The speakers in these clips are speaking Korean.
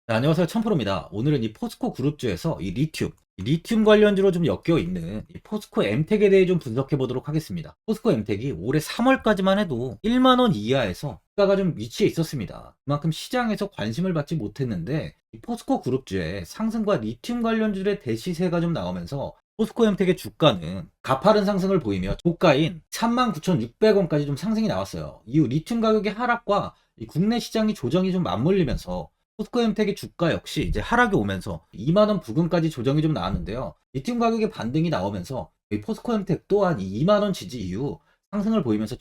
네, 안녕하세요. 천프로입니다. 오늘은 이 포스코 그룹주에서 이 리튬 관련주로 좀 엮여 있는 이 포스코 엠텍에 대해 좀 분석해 보도록 하겠습니다. 포스코 엠텍이 올해 3월까지만 해도 1만 원 이하에서 주가가 좀 위치해 있었습니다. 그만큼 시장에서 관심을 받지 못했는데 이 포스코 그룹주의 상승과 리튬 관련주의 대시세가 좀 나오면서 포스코 엠텍의 주가는 가파른 상승을 보이며 고가인 39,600원까지 좀 상승이 나왔어요. 이후 리튬 가격의 하락과 이 국내 시장이 조정이 좀 맞물리면서 포스코엠텍의 주가 역시 이제 하락이 오면서 2만원 부근까지 조정이 좀 나왔는데요. 리튬 가격의 반등이 나오면서 이 포스코엠텍 또한 이 2만원 지지 이후 상승을 보이면서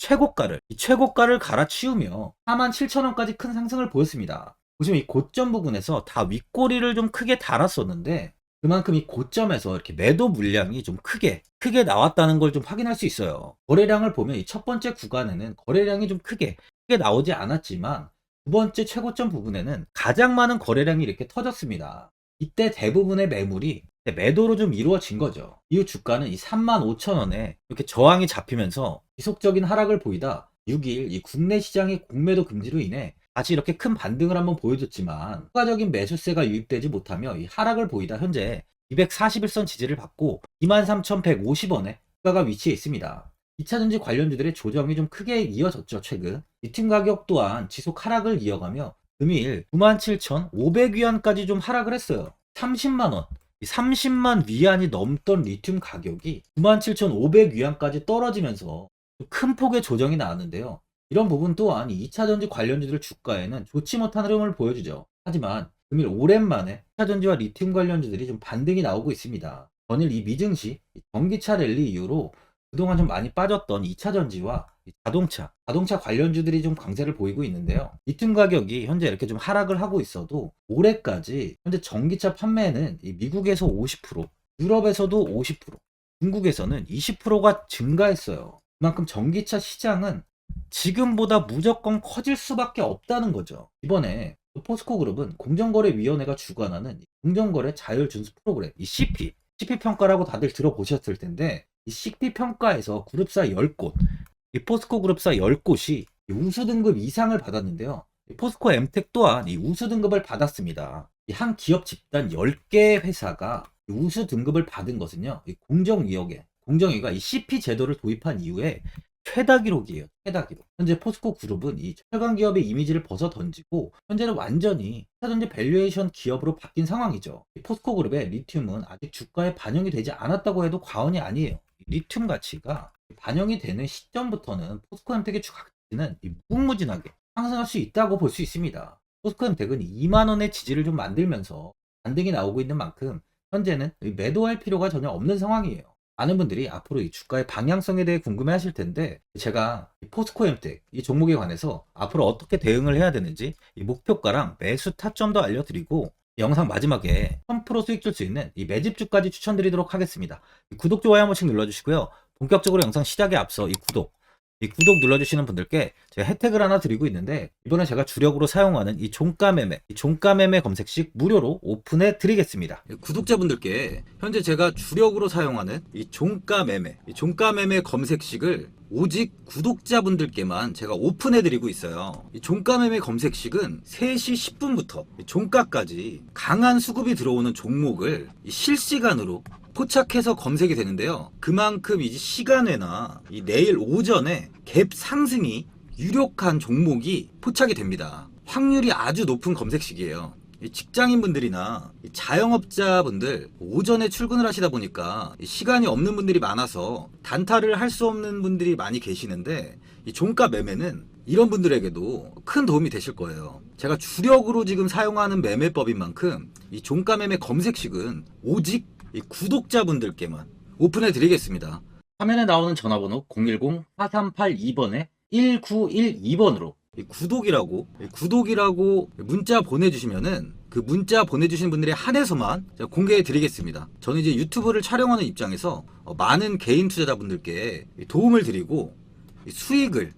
이 최고가를 갈아치우며 47,000원까지 큰 상승을 보였습니다. 보시면 이 고점 부분에서 다 윗꼬리를 좀 크게 달았었는데 그만큼 이 고점에서 이렇게 매도 물량이 좀 크게 나왔다는 걸 좀 확인할 수 있어요. 거래량을 보면 이 첫 번째 구간에는 거래량이 좀 크게 나오지 않았지만 두 번째 최고점 부분에는 가장 많은 거래량이 이렇게 터졌습니다. 이때 대부분의 매물이 매도로 좀 이루어진 거죠. 이후 주가는 이 35,000원에 이렇게 저항이 잡히면서 지속적인 하락을 보이다 6일 이 국내 시장의 공매도 금지로 인해 다시 이렇게 큰 반등을 한번 보여줬지만 추가적인 매수세가 유입되지 못하며 이 하락을 보이다 현재 241선 지지를 받고 23,150원에 주가가 위치해 있습니다. 2차전지 관련주들의 조정이 좀 크게 이어졌죠, 최근. 리튬 가격 또한 지속 하락을 이어가며 금일 97,500위안까지 좀 하락을 했어요. 30만원, 30만 위안이 넘던 리튬 가격이 97,500위안까지 떨어지면서 큰 폭의 조정이 나왔는데요. 이런 부분 또한 2차전지 관련주들 주가에는 좋지 못한 흐름을 보여주죠. 하지만 금일 오랜만에 2차전지와 리튬 관련주들이 좀 반등이 나오고 있습니다. 전일 이 미증시 전기차 랠리 이후로 그동안 좀 많이 빠졌던 2차 전지와 자동차 관련주들이 좀 강세를 보이고 있는데요. 리튬 가격이 현재 이렇게 좀 하락을 하고 있어도 올해까지 현재 전기차 판매는 미국에서 50%, 유럽에서도 50%, 중국에서는 20%가 증가했어요. 그만큼 전기차 시장은 지금보다 무조건 커질 수밖에 없다는 거죠. 이번에 포스코 그룹은 공정거래위원회가 주관하는 공정거래 자율 준수 프로그램, 이 CP 평가라고 다들 들어보셨을 텐데 이 CP 평가에서 그룹사 10곳, 이 포스코 그룹사 10곳이 우수 등급 이상을 받았는데요. 이 포스코 엠텍 또한 이 우수 등급을 받았습니다. 이 한 기업 집단 10개 회사가 이 우수 등급을 받은 것은요. 이 공정위가 이 CP 제도를 도입한 이후에 최다 기록이에요. 최다 기록. 현재 포스코 그룹은 이 최강 기업의 이미지를 벗어 던지고 현재는 완전히 차전지 밸류에이션 기업으로 바뀐 상황이죠. 이 포스코 그룹의 리튬은 아직 주가에 반영이 되지 않았다고 해도 과언이 아니에요. 리튬 가치가 반영이 되는 시점부터는 포스코엠텍의 주가 가치는 무궁무진하게 상승할 수 있다고 볼 수 있습니다. 포스코엠텍은 2만원의 지지를 좀 만들면서 반등이 나오고 있는 만큼 현재는 매도할 필요가 전혀 없는 상황이에요. 많은 분들이 앞으로 이 주가의 방향성에 대해 궁금해 하실 텐데 제가 포스코엠텍 이 종목에 관해서 앞으로 어떻게 대응을 해야 되는지 이 목표가랑 매수 타점도 알려드리고 영상 마지막에 1000% 수익 줄 수 있는 이 매집주까지 추천드리도록 하겠습니다. 구독, 좋아요 한 번씩 눌러주시고요. 본격적으로 영상 시작에 앞서 이 구독 눌러주시는 분들께 제가 혜택을 하나 드리고 있는데 이번에 제가 주력으로 사용하는 이 종가매매 검색식 무료로 오픈해 드리겠습니다. 구독자분들께 현재 제가 주력으로 사용하는 이 종가매매 검색식을 오직 구독자분들께만 제가 오픈해 드리고 있어요. 이 종가매매 검색식은 3시 10분부터 종가까지 강한 수급이 들어오는 종목을 실시간으로 포착해서 검색이 되는데요. 그만큼 이제 시간외나 이 내일 오전에 갭 상승이 유력한 종목이 포착이 됩니다. 확률이 아주 높은 검색식이에요. 직장인분들이나 자영업자분들 오전에 출근을 하시다 보니까 시간이 없는 분들이 많아서 단타를 할 수 없는 분들이 많이 계시는데 이 종가 매매는 이런 분들에게도 큰 도움이 되실 거예요. 제가 주력으로 지금 사용하는 매매법인 만큼 이 종가 매매 검색식은 오직 이 구독자분들께만 오픈해 드리겠습니다. 화면에 나오는 전화번호 010-4382번에 1912번으로 구독이라고 문자 보내주시면은 그 문자 보내주신 분들에 한해서만 공개해 드리겠습니다. 저는 이제 유튜브를 촬영하는 입장에서 많은 개인 투자자분들께 도움을 드리고 수익을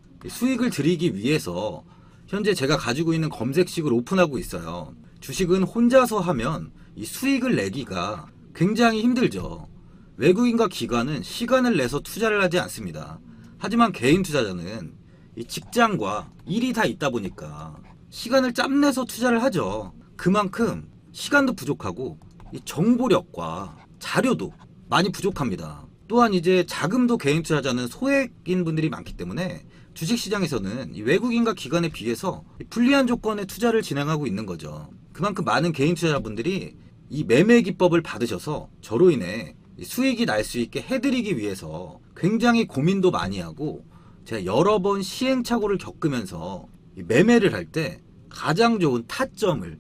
드리기 위해서 현재 제가 가지고 있는 검색식을 오픈하고 있어요. 주식은 혼자서 하면 이 수익을 내기가 굉장히 힘들죠. 외국인과 기관은 시간을 내서 투자를 하지 않습니다. 하지만 개인 투자자는 이 직장과 일이 다 있다 보니까 시간을 짬내서 투자를 하죠. 그만큼 시간도 부족하고 이 정보력과 자료도 많이 부족합니다. 또한 이제 자금도 개인 투자자는 소액인 분들이 많기 때문에 주식시장에서는 이 외국인과 기관에 비해서 불리한 조건의 투자를 진행하고 있는 거죠. 그만큼 많은 개인 투자자분들이 이 매매 기법을 받으셔서 저로 인해 수익이 날 수 있게 해드리기 위해서 굉장히 고민도 많이 하고, 제가 여러 번 시행착오를 겪으면서 이 매매를 할 때 가장 좋은 타점을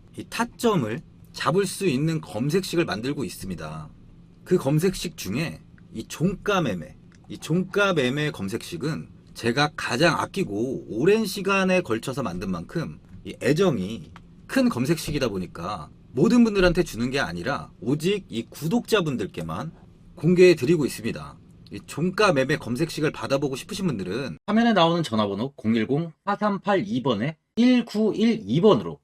잡을 수 있는 검색식을 만들고 있습니다. 그 검색식 중에 이 종가 매매 검색식은 제가 가장 아끼고 오랜 시간에 걸쳐서 만든 만큼 이 애정이 큰 검색식이다 보니까 모든 분들한테 주는 게 아니라 오직 이 구독자분들께만 공개해 드리고 있습니다. 이 종가 매매 검색식을 받아보고 싶으신 분들은 화면에 나오는 전화번호 010-4382번에 1912번으로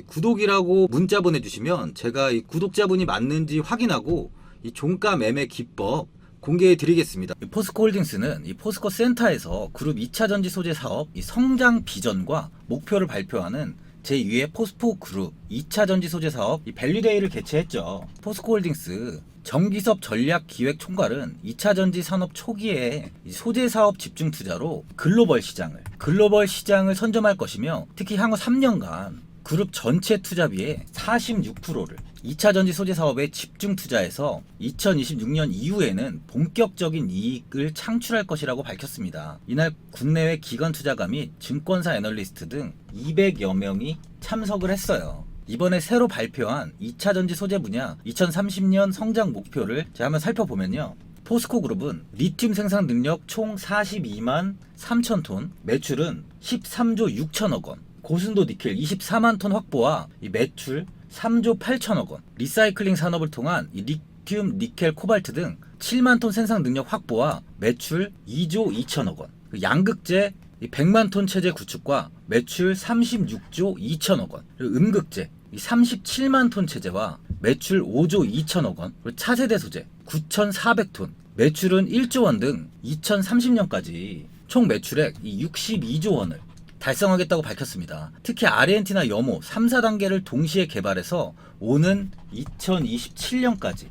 구독이라고 문자 보내주시면 제가 이 구독자분이 맞는지 확인하고 이 종가 매매 기법 공개해 드리겠습니다. 포스코홀딩스는 이 포스코 센터에서 그룹 2차 전지 소재 사업 이 성장 비전과 목표를 발표하는 제2회 포스코 그룹 2차 전지 소재 사업 이 밸류데이를 개최했죠. 포스코홀딩스 정기섭 전략기획 총괄은 2차 전지 산업 초기에 소재 사업 집중 투자로 글로벌 시장을 선점할 것이며, 특히 향후 3년간 그룹 전체 투자비의 46%를 2차 전지 소재 사업에 집중 투자해서 2026년 이후에는 본격적인 이익을 창출할 것이라고 밝혔습니다. 이날 국내외 기관 투자가 및 증권사 애널리스트 등 200여 명이 참석을 했어요. 이번에 새로 발표한 2차 전지 소재 분야 2030년 성장 목표를 제가 한번 살펴보면요. 포스코 그룹은 리튬 생산 능력 총 42만 3천 톤, 매출은 13조 6천억 원, 고순도 니켈 24만 톤 확보와 이 매출 3조 8천억 원, 리사이클링 산업을 통한 이 리튬, 니켈, 코발트 등 7만 톤 생산 능력 확보와 매출 2조 2천억 원, 양극재 100만 톤 체제 구축과 매출 36조 2천억 원, 그리고 음극재 37만 톤 체제와 매출 5조 2천억 원, 그리고 차세대 소재 9,400톤, 매출은 1조 원 등 2030년까지 총 매출액 62조 원을 달성하겠다고 밝혔습니다. 특히 아르헨티나 염호 3, 4단계를 동시에 개발해서 오는 2027년까지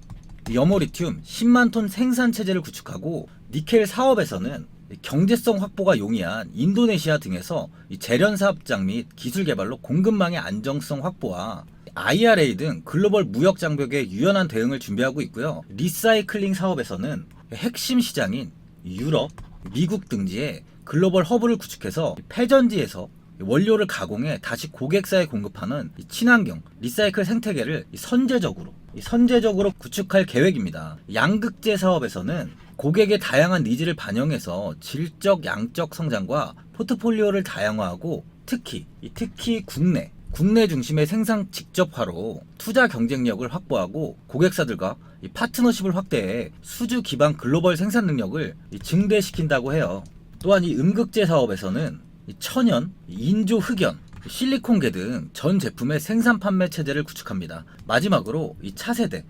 염호 리튬 10만 톤 생산 체제를 구축하고, 니켈 사업에서는 경제성 확보가 용이한 인도네시아 등에서 재련 사업장 및 기술 개발로 공급망의 안정성 확보와 IRA 등 글로벌 무역 장벽에 유연한 대응을 준비하고 있고요. 리사이클링 사업에서는 핵심 시장인 유럽, 미국 등지에 글로벌 허브를 구축해서 폐전지에서 원료를 가공해 다시 고객사에 공급하는 친환경 리사이클 생태계를 선제적으로 구축할 계획입니다. 양극재 사업에서는 고객의 다양한 니즈를 반영해서 질적, 양적 성장과 포트폴리오를 다양화하고, 특히 국내 중심의 생산 직접화로 투자 경쟁력을 확보하고 고객사들과 파트너십을 확대해 수주 기반 글로벌 생산 능력을 증대시킨다고 해요. 또한 이 음극재 사업에서는 천연, 인조 흑연, 실리콘계 등 전 제품의 생산 판매 체제를 구축합니다. 마지막으로 이 차세대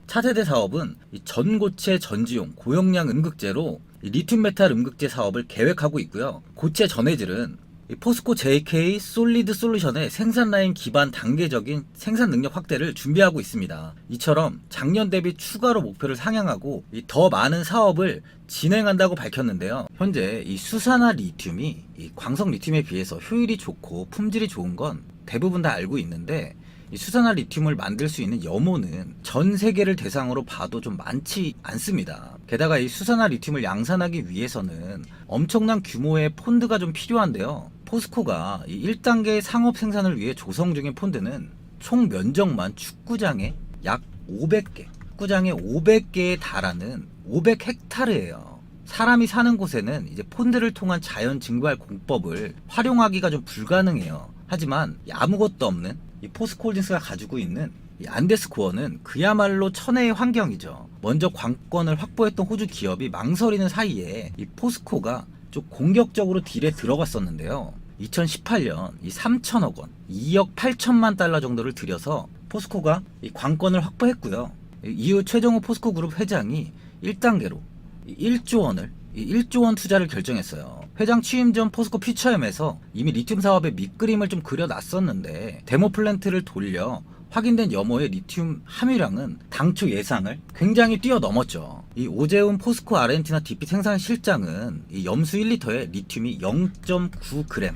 사업은 이 전고체 전지용 고용량 음극재로 리튬 메탈 음극재 사업을 계획하고 있고요. 고체 전해질은 포스코 JK 솔리드 솔루션의 생산 라인 기반 단계적인 생산 능력 확대를 준비하고 있습니다. 이처럼 작년 대비 추가로 목표를 상향하고 더 많은 사업을 진행한다고 밝혔는데요. 현재 이 수산화 리튬이 이 광석 리튬에 비해서 효율이 좋고 품질이 좋은 건 대부분 다 알고 있는데, 이 수산화 리튬을 만들 수 있는 염호는 전 세계를 대상으로 봐도 좀 많지 않습니다. 게다가 이 수산화 리튬을 양산하기 위해서는 엄청난 규모의 폰드가 좀 필요한데요. 포스코가 이 1단계 상업 생산을 위해 조성 중인 폰드는 총 면적만 축구장에 약 500개에 달하는 500헥타르예요. 사람이 사는 곳에는 이제 폰드를 통한 자연 증발 공법을 활용하기가 좀 불가능해요. 하지만 아무것도 없는 이 포스코홀딩스가 가지고 있는 이 안데스코어는 그야말로 천혜의 환경이죠. 먼저 관건을 확보했던 호주 기업이 망설이는 사이에 이 포스코가 좀 공격적으로 딜에 들어갔었는데요. 2018년 이 3천억 원, 2억 8천만 달러 정도를 들여서 포스코가 이 관건을 확보했고요. 이후 최정호 포스코 그룹 회장이 1단계로 1조 원을 이 1조 원 투자를 결정했어요. 회장 취임 전 포스코 퓨처엠에서 이미 리튬 사업의 밑그림을 좀 그려놨었는데 데모 플랜트를 돌려 확인된 염호의 리튬 함유량은 당초 예상을 굉장히 뛰어넘었죠. 이 오재훈 포스코 아르헨티나 DP 생산 실장은 이 염수 1리터에 리튬이 0.9g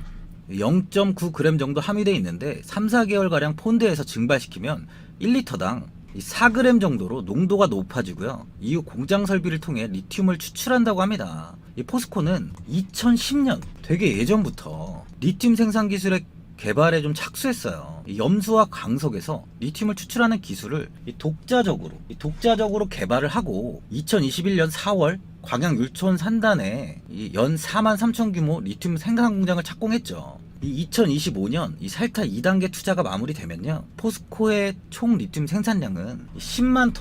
0.9g 정도 함유되어 있는데 3, 4개월가량 폰드에서 증발시키면 1리터당 4g 정도로 농도가 높아지고요. 이후 공장 설비를 통해 리튬을 추출한다고 합니다. 이 포스코는 2010년 되게 예전부터 리튬 생산 기술의 개발에 좀 착수했어요. 이 염수와 강석에서 리튬을 추출하는 기술을 독자적으로 개발을 하고 2021년 4월 광양 율촌 산단에 연 4만 3천 규모 리튬 생산 공장을 착공했죠. 이 2025년 이 살타 2단계 투자가 마무리되면요, 포스코의 총 리튬 생산량은 10만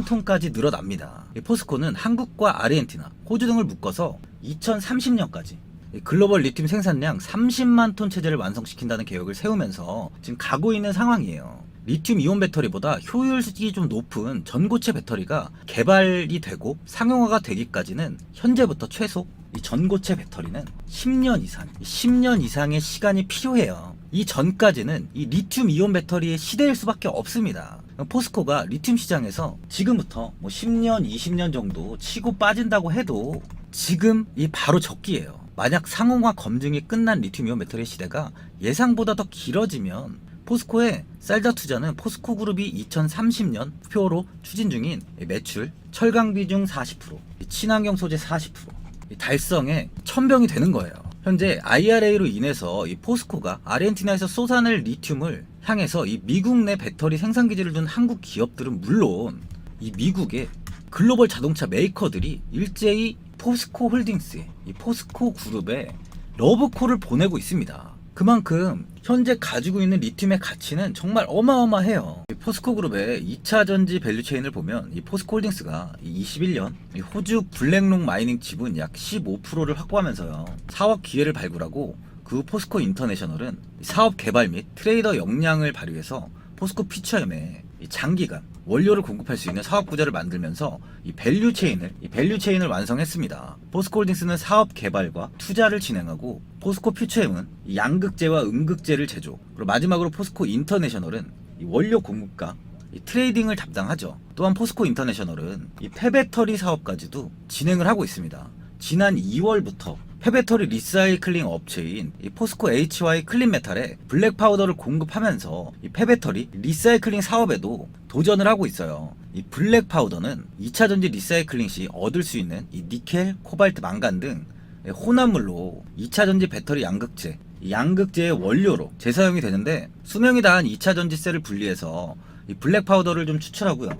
톤까지 늘어납니다. 포스코는 한국과 아르헨티나, 호주 등을 묶어서 2030년까지 글로벌 리튬 생산량 30만 톤 체제를 완성시킨다는 계획을 세우면서 지금 가고 있는 상황이에요. 리튬 이온 배터리보다 효율이 좀 높은 전고체 배터리가 개발이 되고 상용화가 되기까지는 현재부터 최소 이 전고체 배터리는 10년 이상의 시간이 필요해요. 이 전까지는 이 리튬 이온 배터리의 시대일 수밖에 없습니다. 포스코가 리튬 시장에서 지금부터 뭐 10년, 20년 정도 치고 빠진다고 해도 지금 이 바로 적기예요. 만약 상용화 검증이 끝난 리튬 이온 배터리 시대가 예상보다 더 길어지면 포스코의 쌀자 투자는 포스코 그룹이 2030년 목표로 추진 중인 매출, 철강 비중 40%, 친환경 소재 40% 달성에 천병이 되는 거예요. 현재 IRA로 인해서 이 포스코가 아르헨티나에서 쏟아낼 리튬을 향해서 이 미국 내 배터리 생산 기지를 둔 한국 기업들은 물론 이 미국의 글로벌 자동차 메이커들이 일제히 포스코 홀딩스에 이 포스코 그룹에 러브콜을 보내고 있습니다. 그만큼 현재 가지고 있는 리튬의 가치는 정말 어마어마해요. 포스코 그룹의 2차 전지 밸류체인을 보면 이 포스코 홀딩스가 21년 호주 블랙록 마이닝 지분 약 15%를 확보하면서요, 사업 기회를 발굴하고 그 후 포스코 인터내셔널은 사업 개발 및 트레이더 역량을 발휘해서 포스코 퓨처엠에 장기간 원료를 공급할 수 있는 사업 구조를 만들면서 이 밸류체인을 완성했습니다. 포스코 홀딩스는 사업 개발과 투자를 진행하고 포스코 퓨처엠은 양극재와 음극재를 제조, 그리고 마지막으로 포스코 인터내셔널은 이 원료 공급과 이 트레이딩을 담당하죠. 또한 포스코 인터내셔널은 이 폐배터리 사업까지도 진행을 하고 있습니다. 지난 2월부터 폐배터리 리사이클링 업체인 이 포스코 HY 클린메탈에 블랙 파우더를 공급하면서 이 폐배터리 리사이클링 사업에도 도전을 하고 있어요. 이 블랙 파우더는 2차 전지 리사이클링 시 얻을 수 있는 이 니켈, 코발트, 망간 등 혼합물로 2차 전지 배터리 양극재, 이 양극재의 원료로 재사용이 되는데 수명이 다한 2차 전지셀을 분리해서 이 블랙 파우더를 좀 추출하고요,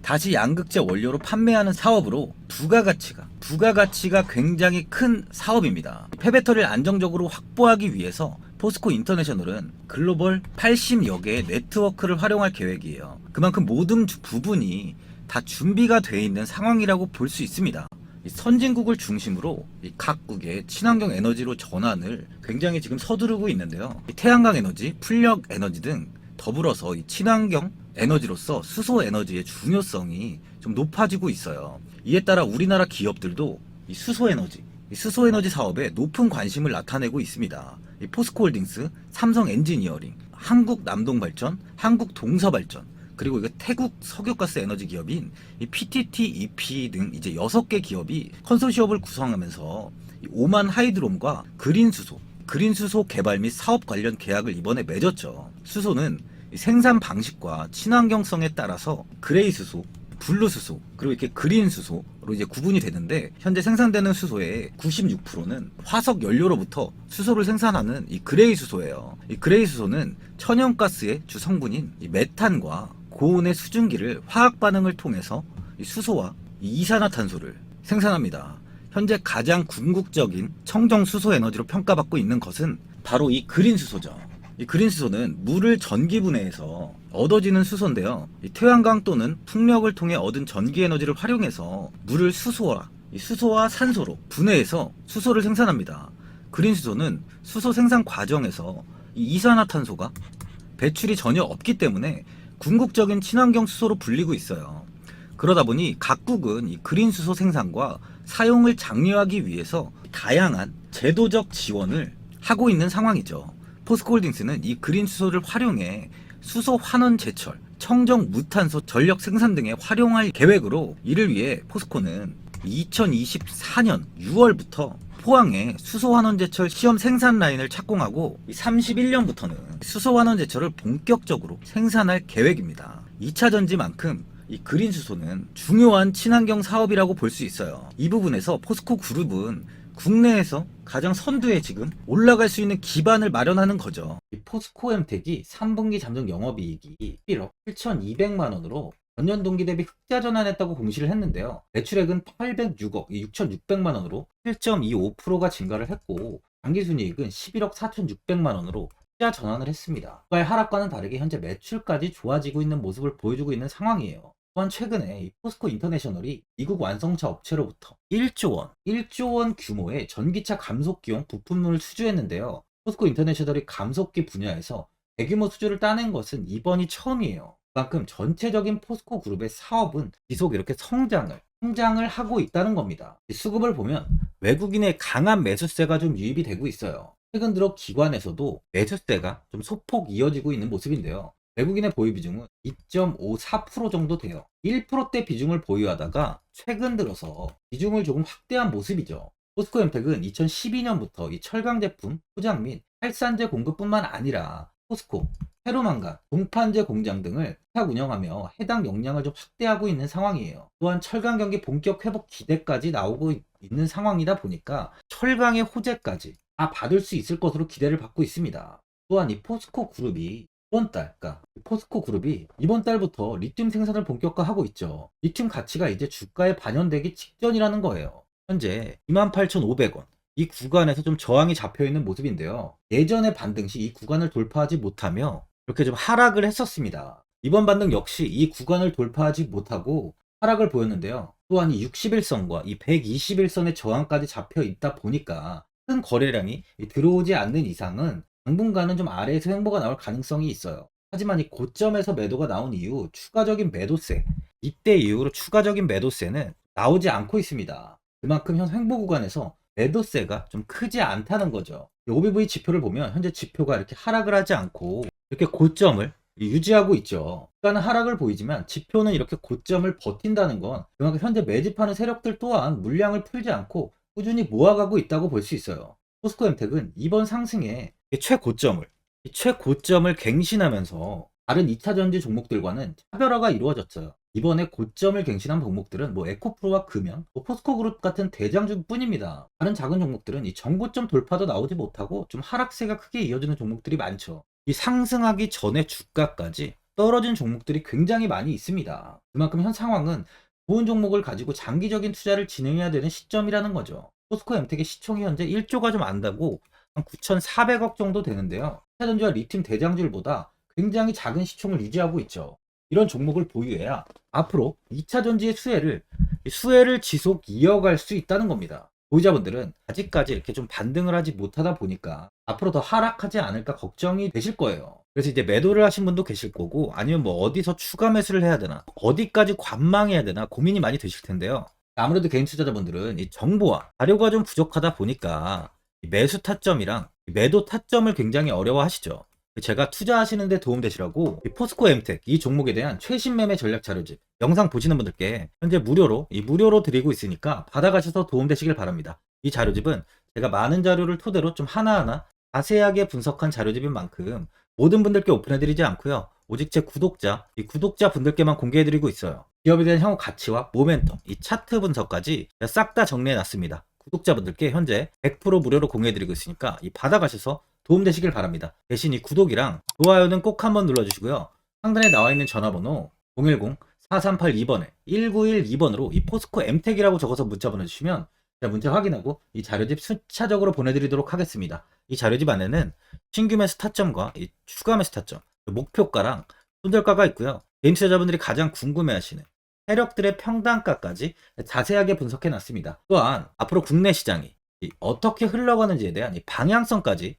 다시 양극재 원료로 판매하는 사업으로 부가가치가 굉장히 큰 사업입니다. 폐배터리를 안정적으로 확보하기 위해서 포스코 인터내셔널은 글로벌 80여 개의 네트워크를 활용할 계획이에요. 그만큼 모든 부분이 다 준비가 되어 있는 상황이라고 볼 수 있습니다. 선진국을 중심으로 각국의 친환경 에너지로 전환을 굉장히 지금 서두르고 있는데요. 태양광 에너지, 풀력 에너지 등 더불어서 이 친환경 에너지로서 수소 에너지의 중요성이 좀 높아지고 있어요. 이에 따라 우리나라 기업들도 이 수소 에너지 사업에 높은 관심을 나타내고 있습니다. 이 포스코 홀딩스, 삼성 엔지니어링, 한국 남동발전, 한국 동서발전, 그리고 이거 태국 석유가스 에너지 기업인 이 PTT, EP 등 이제 6개 기업이 컨소시엄을 구성하면서 이 오만 하이드롬과 그린수소 개발 및 사업 관련 계약을 이번에 맺었죠. 수소는 생산 방식과 친환경성에 따라서 그레이 수소, 블루 수소, 그리고 이렇게 그린 수소로 이제 구분이 되는데, 현재 생산되는 수소의 96%는 화석 연료로부터 수소를 생산하는 이 그레이 수소예요. 이 그레이 수소는 천연가스의 주 성분인 이 메탄과 고온의 수증기를 화학 반응을 통해서 이 수소와 이 이산화탄소를 생산합니다. 현재 가장 궁극적인 청정 수소 에너지로 평가받고 있는 것은 바로 이 그린 수소죠. 이 그린 수소는 물을 전기 분해해서 얻어지는 수소인데요. 이 태양광 또는 풍력을 통해 얻은 전기 에너지를 활용해서 물을 수소와 산소로 분해해서 수소를 생산합니다. 그린 수소는 수소 생산 과정에서 이 이산화탄소가 배출이 전혀 없기 때문에 궁극적인 친환경 수소로 불리고 있어요. 그러다 보니 각국은 이 그린 수소 생산과 사용을 장려하기 위해서 다양한 제도적 지원을 하고 있는 상황이죠. 포스코홀딩스는 이 그린 수소를 활용해 수소 환원 제철, 청정 무탄소 전력 생산 등에 활용할 계획으로, 이를 위해 포스코는 2024년 6월부터 포항에 수소환원제철 시험 생산 라인을 착공하고 31년부터는 수소환원제철을 본격적으로 생산할 계획입니다. 2차 전지만큼 이 그린 수소는 중요한 친환경 사업이라고 볼 수 있어요. 이 부분에서 포스코 그룹은 국내에서 가장 선두에 지금 올라갈 수 있는 기반을 마련하는 거죠. 이 포스코 엠텍이 3분기 잠정 영업이익이 1억 7,200만 원으로 전년 동기 대비 흑자 전환했다고 공시를 했는데요. 매출액은 806억 6,600만 원으로 7.25%가 증가를 했고, 당기순이익은 11억 4,600만 원으로 흑자 전환을 했습니다. 주가의 하락과는 다르게 현재 매출까지 좋아지고 있는 모습을 보여주고 있는 상황이에요. 또한 최근에 이 포스코 인터내셔널이 미국 완성차 업체로부터 1조 원 규모의 전기차 감속기용 부품을 수주했는데요. 포스코 인터내셔널이 감속기 분야에서 대규모 수주를 따낸 것은 이번이 처음이에요. 그만큼 전체적인 포스코 그룹의 사업은 계속 이렇게 성장을 하고 있다는 겁니다. 수급을 보면 외국인의 강한 매수세가 좀 유입이 되고 있어요. 최근 들어 기관에서도 매수세가 좀 소폭 이어지고 있는 모습인데요. 외국인의 보유 비중은 2.54% 정도 돼요. 1%대 비중을 보유하다가 최근 들어서 비중을 조금 확대한 모습이죠. 포스코 엠텍은 2012년부터 이 철강 제품 포장 및 활산제 공급뿐만 아니라 포스코, 페로망간, 동판제 공장 등을 탁 운영하며 해당 역량을 좀 확대하고 있는 상황이에요. 또한 철강 경기 본격 회복 기대까지 나오고 있는 상황이다 보니까 철강의 호재까지 다 받을 수 있을 것으로 기대를 받고 있습니다. 또한 이 포스코 그룹이 이번 달부터 리튬 생산을 본격화하고 있죠. 리튬 가치가 이제 주가에 반영되기 직전이라는 거예요. 현재 28,500원. 이 구간에서 좀 저항이 잡혀 있는 모습인데요. 예전의 반등 시 이 구간을 돌파하지 못하며 이렇게 좀 하락을 했었습니다. 이번 반등 역시 이 구간을 돌파하지 못하고 하락을 보였는데요. 또한 이 61선과 이 121선의 저항까지 잡혀 있다 보니까 큰 거래량이 들어오지 않는 이상은 당분간은 좀 아래에서 횡보가 나올 가능성이 있어요. 하지만 이 고점에서 매도가 나온 이후 추가적인 매도세, 이때 이후로 추가적인 매도세는 나오지 않고 있습니다. 그만큼 현 횡보 구간에서 매도세가 좀 크지 않다는 거죠. OBV 지표를 보면 현재 지표가 이렇게 하락을 하지 않고 이렇게 고점을 유지하고 있죠. 주가는 하락을 보이지만 지표는 이렇게 고점을 버틴다는 건 그만큼 현재 매집하는 세력들 또한 물량을 풀지 않고 꾸준히 모아가고 있다고 볼 수 있어요. 포스코 엠텍은 이번 상승에 최고점을 갱신하면서 다른 2차 전지 종목들과는 차별화가 이루어졌어요. 이번에 고점을 갱신한 종목들은 에코프로와 금연, 포스코그룹 같은 대장주 뿐입니다. 다른 작은 종목들은 이 정고점 돌파도 나오지 못하고 좀 하락세가 크게 이어지는 종목들이 많죠. 이 상승하기 전에 주가까지 떨어진 종목들이 굉장히 많이 있습니다. 그만큼 현 상황은 좋은 종목을 가지고 장기적인 투자를 진행해야 되는 시점이라는 거죠. 포스코 엠텍의 시총이 현재 1조가 좀 안다고 한 9,400억 정도 되는데요. 2차 전지와 리튬 대장주들보다 굉장히 작은 시총을 유지하고 있죠. 이런 종목을 보유해야 앞으로 2차 전지의 수혜를 지속 이어갈 수 있다는 겁니다. 보유자분들은 아직까지 이렇게 좀 반등을 하지 못하다 보니까 앞으로 더 하락하지 않을까 걱정이 되실 거예요. 그래서 이제 매도를 하신 분도 계실 거고, 아니면 어디서 추가 매수를 해야 되나, 어디까지 관망해야 되나 고민이 많이 되실 텐데요. 아무래도 개인 투자자분들은 이 정보와 자료가 좀 부족하다 보니까 매수 타점이랑 매도 타점을 굉장히 어려워하시죠. 제가 투자하시는데 도움되시라고 포스코 엠텍 이 종목에 대한 최신 매매 전략 자료집 영상 보시는 분들께 현재 무료로 드리고 있으니까 받아가셔서 도움되시길 바랍니다. 이 자료집은 제가 많은 자료를 토대로 좀 하나하나 자세하게 분석한 자료집인 만큼 모든 분들께 오픈해드리지 않고요. 오직 제 구독자 분들께만 공개해드리고 있어요. 기업에 대한 향후 가치와 모멘텀, 이 차트 분석까지 싹 다 정리해놨습니다. 구독자분들께 현재 100% 무료로 공유해드리고 있으니까 받아가셔서 도움되시길 바랍니다. 대신 이 구독이랑 좋아요는 꼭 한번 눌러주시고요. 상단에 나와있는 전화번호 010-4382번에 1912번으로 이 포스코 엠텍이라고 적어서 문자 보내주시면 제가 문자 확인하고 이 자료집 순차적으로 보내드리도록 하겠습니다. 이 자료집 안에는 신규 매수 타점과 이 추가 매수 타점, 목표가랑 손절가가 있고요. 개인 투자자분들이 가장 궁금해하시는 세력들의 평단가까지 자세하게 분석해놨습니다. 또한 앞으로 국내 시장이 어떻게 흘러가는지에 대한 방향성까지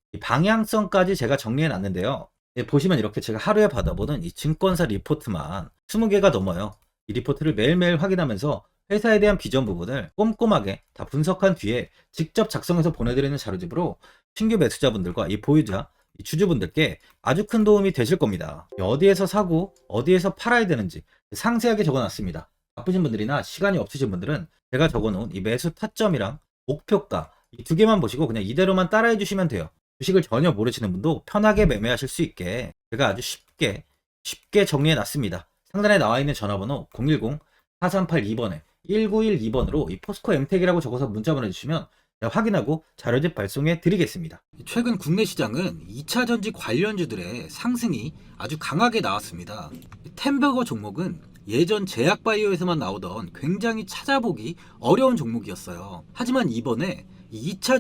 제가 정리해놨는데요. 보시면 이렇게 제가 하루에 받아보는 이 증권사 리포트만 20개가 넘어요. 이 리포트를 매일매일 확인하면서 회사에 대한 비전 부분을 꼼꼼하게 다 분석한 뒤에 직접 작성해서 보내드리는 자료집으로 신규 매수자분들과 이 보유자, 이 주주분들께 아주 큰 도움이 되실 겁니다. 어디에서 사고 어디에서 팔아야 되는지 상세하게 적어놨습니다. 바쁘신 분들이나 시간이 없으신 분들은 제가 적어놓은 이 매수 타점이랑 목표가 이 두 개만 보시고 그냥 이대로만 따라해 주시면 돼요. 주식을 전혀 모르시는 분도 편하게 매매하실 수 있게 제가 아주 쉽게 정리해 놨습니다. 상단에 나와 있는 전화번호 010-4382번에 1912번으로 이 포스코 엠텍이라고 적어서 문자 보내주시면 확인하고 자료집 발송해 드리겠습니다. 최근 국내 시장은 2차 전지 관련주들의 상승이 아주 강하게 나왔습니다. 템버거 종목은 예전 제약바이오에서만 나오던 굉장히 찾아보기 어려운 종목이었어요. 하지만 이번에 2차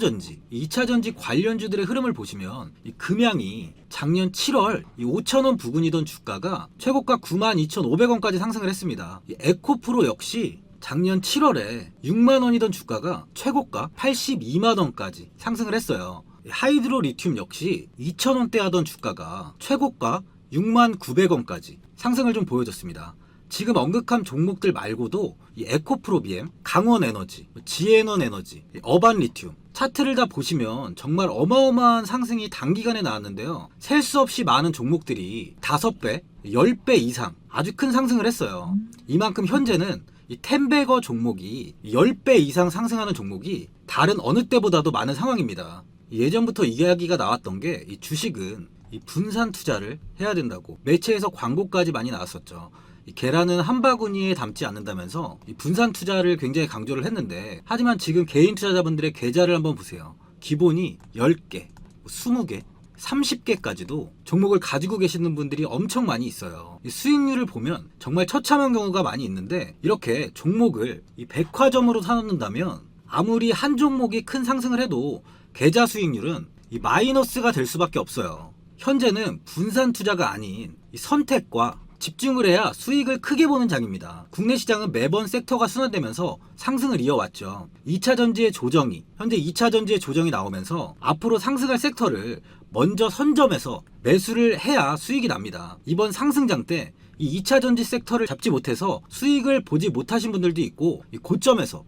전지 관련주들의 흐름을 보시면 이 금양이 작년 7월 5,000원 부근이던 주가가 최고가 92,500원까지 상승을 했습니다. 이 에코프로 역시 작년 7월에 6만원이던 주가가 최고가 82만원까지 상승을 했어요. 하이드로 리튬 역시 2,000원대 하던 주가가 최고가 69,900원까지 상승을 좀 보여줬습니다. 지금 언급한 종목들 말고도 이 에코프로비엠, 강원에너지, 지에너에너지, 어반리튬 차트를 다 보시면 정말 어마어마한 상승이 단기간에 나왔는데요. 셀 수 없이 많은 종목들이 5배, 10배 이상 아주 큰 상승을 했어요. 이만큼 현재는 이 템베거 종목이 10배 이상 상승하는 종목이 다른 어느 때보다도 많은 상황입니다. 예전부터 이야기가 나왔던 게 이 주식은 이 분산 투자를 해야 된다고 매체에서 광고까지 많이 나왔었죠. 이 계란은 한 바구니에 담지 않는다면서 이 분산 투자를 굉장히 강조를 했는데, 하지만 지금 개인 투자자분들의 계좌를 한번 보세요. 기본이 10개, 20개, 30개까지도 종목을 가지고 계시는 분들이 엄청 많이 있어요. 이 수익률을 보면 정말 처참한 경우가 많이 있는데, 이렇게 종목을 이 백화점으로 사놓는다면 아무리 한 종목이 큰 상승을 해도 계좌 수익률은 이 마이너스가 될 수밖에 없어요. 현재는 분산 투자가 아닌 이 선택과 집중을 해야 수익을 크게 보는 장입니다. 국내 시장은 매번 섹터가 순환되면서 상승을 이어왔죠. 2차 전지의 조정이, 현재 2차 전지의 조정이 나오면서 앞으로 상승할 섹터를 먼저 선점해서 매수를 해야 수익이 납니다. 이번 상승장 때 이 2차 전지 섹터를 잡지 못해서 수익을 보지 못하신 분들도 있고, 이 고점에서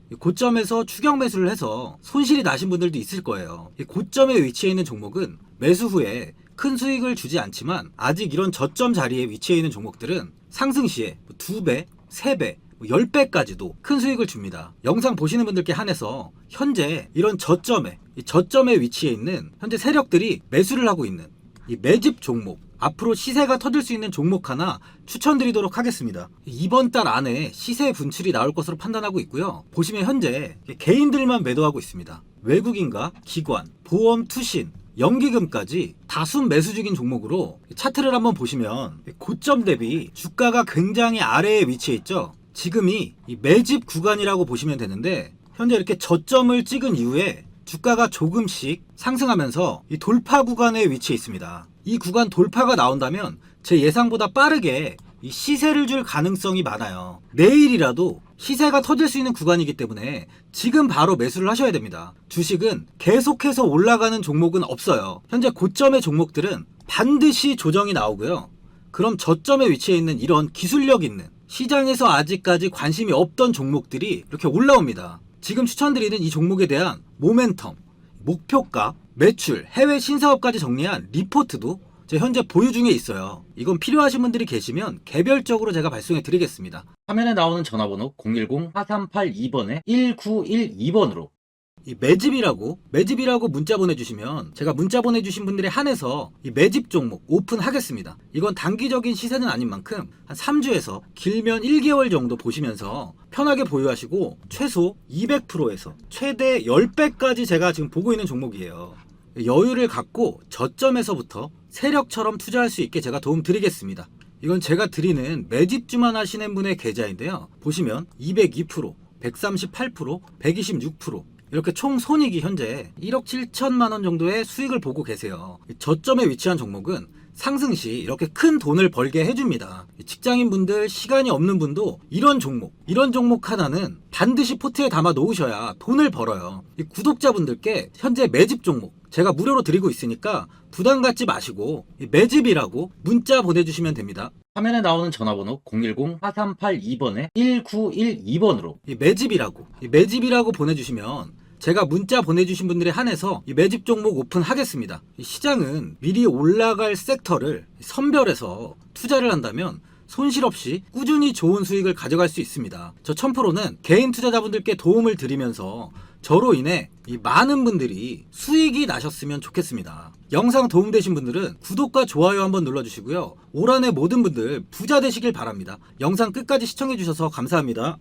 추격 매수를 해서 손실이 나신 분들도 있을 거예요. 이 고점에 위치해 있는 종목은 매수 후에 큰 수익을 주지 않지만, 아직 이런 저점 자리에 위치해 있는 종목들은 상승 시에 2배, 3배, 10배까지도 큰 수익을 줍니다. 영상 보시는 분들께 한해서 현재 이런 저점에 위치해 있는 현재 세력들이 매수를 하고 있는 이 매집 종목, 앞으로 시세가 터질 수 있는 종목 하나 추천드리도록 하겠습니다. 이번 달 안에 시세 분출이 나올 것으로 판단하고 있고요. 보시면 현재 개인들만 매도하고 있습니다. 외국인과 기관, 보험, 투신, 연기금까지 다수 매수 중인 종목으로 차트를 한번 보시면 고점 대비 주가가 굉장히 아래에 위치해 있죠. 지금이 이 매집 구간이라고 보시면 되는데, 현재 이렇게 저점을 찍은 이후에 주가가 조금씩 상승하면서 이 돌파 구간에 위치해 있습니다. 이 구간 돌파가 나온다면 제 예상보다 빠르게 이 시세를 줄 가능성이 많아요. 내일이라도 시세가 터질 수 있는 구간이기 때문에 지금 바로 매수를 하셔야 됩니다. 주식은 계속해서 올라가는 종목은 없어요. 현재 고점의 종목들은 반드시 조정이 나오고요. 그럼 저점에 위치해 있는 이런 기술력 있는, 시장에서 아직까지 관심이 없던 종목들이 이렇게 올라옵니다. 지금 추천드리는 이 종목에 대한 모멘텀, 목표가, 매출, 해외 신사업까지 정리한 리포트도 제 현재 보유 중에 있어요. 이건 필요하신 분들이 계시면 개별적으로 제가 발송해 드리겠습니다. 화면에 나오는 전화번호 010-4382번에 1912번으로 이 매집이라고 문자 보내주시면 제가 문자 보내주신 분들에 한해서 이 매집 종목 오픈하겠습니다. 이건 단기적인 시세는 아닌 만큼 한 3주에서 길면 1개월 정도 보시면서 편하게 보유하시고, 최소 200%에서 최대 10배까지 제가 지금 보고 있는 종목이에요. 여유를 갖고 저점에서부터 세력처럼 투자할 수 있게 제가 도움 드리겠습니다. 이건 제가 드리는 매집주만 하시는 분의 계좌인데요. 보시면 202%, 138%, 126%, 이렇게 총 손익이 현재 1억 7천만 원 정도의 수익을 보고 계세요. 저점에 위치한 종목은 상승 시 이렇게 큰 돈을 벌게 해줍니다. 직장인분들, 시간이 없는 분도 이런 종목 하나는 반드시 포트에 담아 놓으셔야 돈을 벌어요. 구독자분들께 현재 매집 종목 제가 무료로 드리고 있으니까 부담 갖지 마시고 매집이라고 문자 보내주시면 됩니다. 화면에 나오는 전화번호 010-4382번에 1912번으로 매집이라고 보내주시면 제가 문자 보내주신 분들에 한해서 이 매집 종목 오픈하겠습니다. 이 시장은 미리 올라갈 섹터를 선별해서 투자를 한다면 손실 없이 꾸준히 좋은 수익을 가져갈 수 있습니다. 저 1000%는 개인 투자자분들께 도움을 드리면서 저로 인해 이 많은 분들이 수익이 나셨으면 좋겠습니다. 영상 도움되신 분들은 구독과 좋아요 한번 눌러주시고요. 올 한해 모든 분들 부자 되시길 바랍니다. 영상 끝까지 시청해주셔서 감사합니다.